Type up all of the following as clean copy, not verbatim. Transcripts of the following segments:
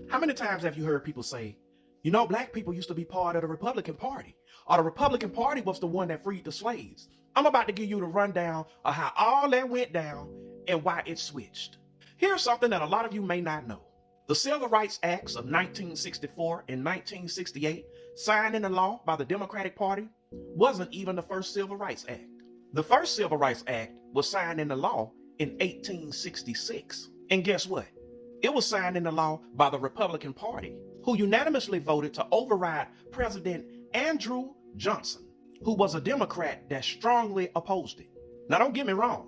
How many times have you heard people say, you know, black people used to be part of the Republican Party, or the Republican Party was the one that freed the slaves? I'm about to give you the rundown of how all that went down and why it switched. Here's something that a lot of you may not know. The Civil Rights Acts of 1964 and 1968, signed into law by the Democratic Party, wasn't even the first Civil Rights Act. The first Civil Rights Act was signed into law in 1866. And guess what? It was signed into law by the Republican Party, who unanimously voted to override President Andrew Johnson, who was a Democrat that strongly opposed it. Now, don't get me wrong.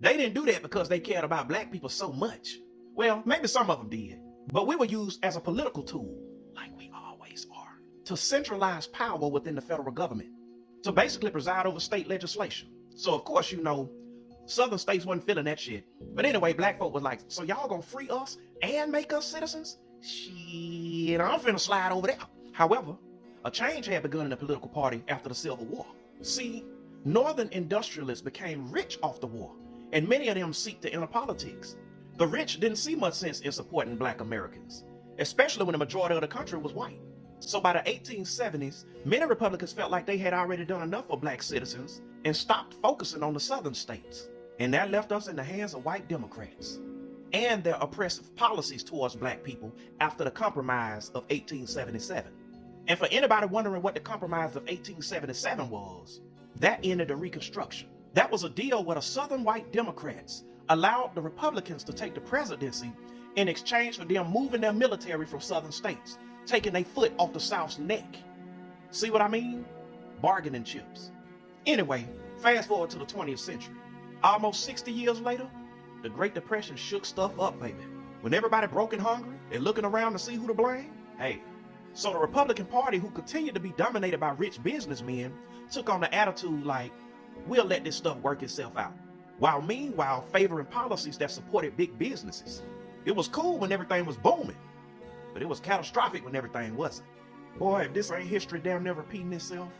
They didn't do that because they cared about black people so much. Well, maybe some of them did, but we were used as a political tool, like we always are, to centralize power within the federal government, to basically preside over state legislation. So of course, you know, southern states wasn't feeling that shit. But anyway, black folk was like, so y'all gonna free us and make us citizens? Shit, I'm finna slide over there. However, a change had begun in the political party after the Civil War. See, northern industrialists became rich off the war, and many of them seek to enter politics. The rich didn't see much sense in supporting black Americans, especially when the majority of the country was white. So by the 1870s, many Republicans felt like they had already done enough for black citizens and stopped focusing on the southern states. And that left us in the hands of white Democrats and their oppressive policies towards black people after the Compromise of 1877. And for anybody wondering what the Compromise of 1877 was, that ended the Reconstruction. That was a deal where the southern white Democrats allowed the Republicans to take the presidency in exchange for them moving their military from southern states, taking their foot off the South's neck. See what I mean? Bargaining chips. Anyway, fast forward to the 20th century. Almost 60 years later, the Great Depression shook stuff up, baby. When everybody broke and hungry and looking around to see who to blame, hey. So the Republican Party, who continued to be dominated by rich businessmen, took on the attitude like, we'll let this stuff work itself out, while meanwhile favoring policies that supported big businesses. It was cool when everything was booming, but it was catastrophic when everything wasn't. Boy, if this ain't history damn near repeating itself.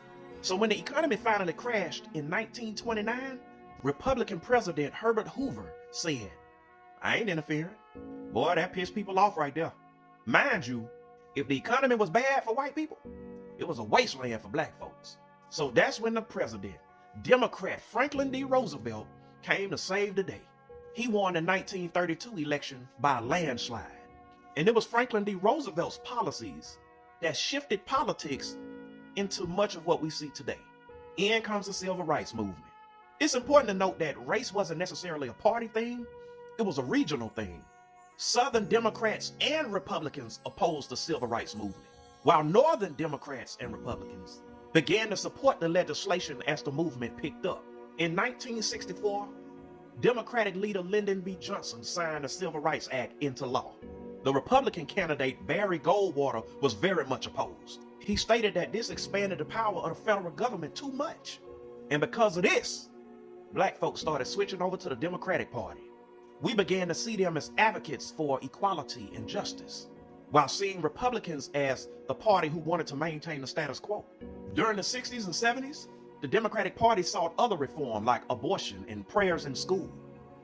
So when the economy finally crashed in 1929, Republican President Herbert Hoover said, I ain't interfering. Boy, that pissed people off right there. Mind you, if the economy was bad for white people, it was a wasteland for black folks. So that's when the president, Democrat Franklin D. Roosevelt, came to save the day. He won the 1932 election by a landslide. And it was Franklin D. Roosevelt's policies that shifted politics into much of what we see today. In comes the Civil Rights Movement. It's important to note that race wasn't necessarily a party thing, it was a regional thing. Southern Democrats and Republicans opposed the Civil Rights Movement, while Northern Democrats and Republicans began to support the legislation as the movement picked up. In 1964, Democratic leader Lyndon B. Johnson signed the Civil Rights Act into law. The Republican candidate Barry Goldwater was very much opposed. He stated that this expanded the power of the federal government too much. And because of this, black folks started switching over to the Democratic Party. We began to see them as advocates for equality and justice, while seeing Republicans as the party who wanted to maintain the status quo. During the 60s and 70s, the Democratic Party sought other reform like abortion and prayers in school.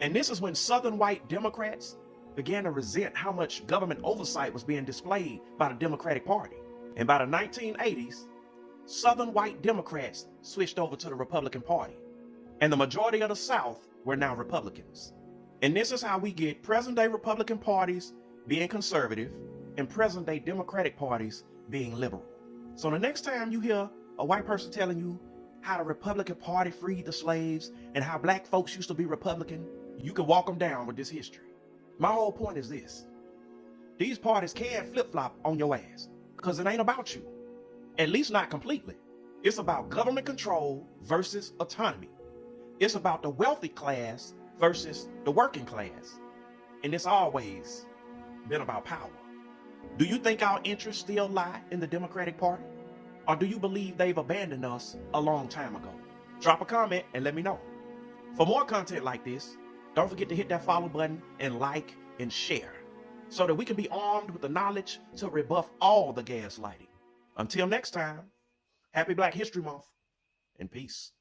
And this is when Southern white Democrats began to resent how much government oversight was being displayed by the Democratic Party. And by the 1980s, Southern white Democrats switched over to the Republican Party. And the majority of the South were now Republicans. And this is how we get present-day Republican parties being conservative and present-day Democratic parties being liberal. So the next time you hear a white person telling you how the Republican Party freed the slaves and how black folks used to be Republican, you can walk them down with this history. My whole point is this. These parties can flip-flop on your ass because it ain't about you. At least not completely. It's about government control versus autonomy. It's about the wealthy class versus the working class. And it's always been about power. Do you think our interests still lie in the Democratic Party? Or do you believe they've abandoned us a long time ago? Drop a comment and let me know. For more content like this, don't forget to hit that follow button and like and share so that we can be armed with the knowledge to rebuff all the gaslighting. Until next time, happy Black History Month and peace.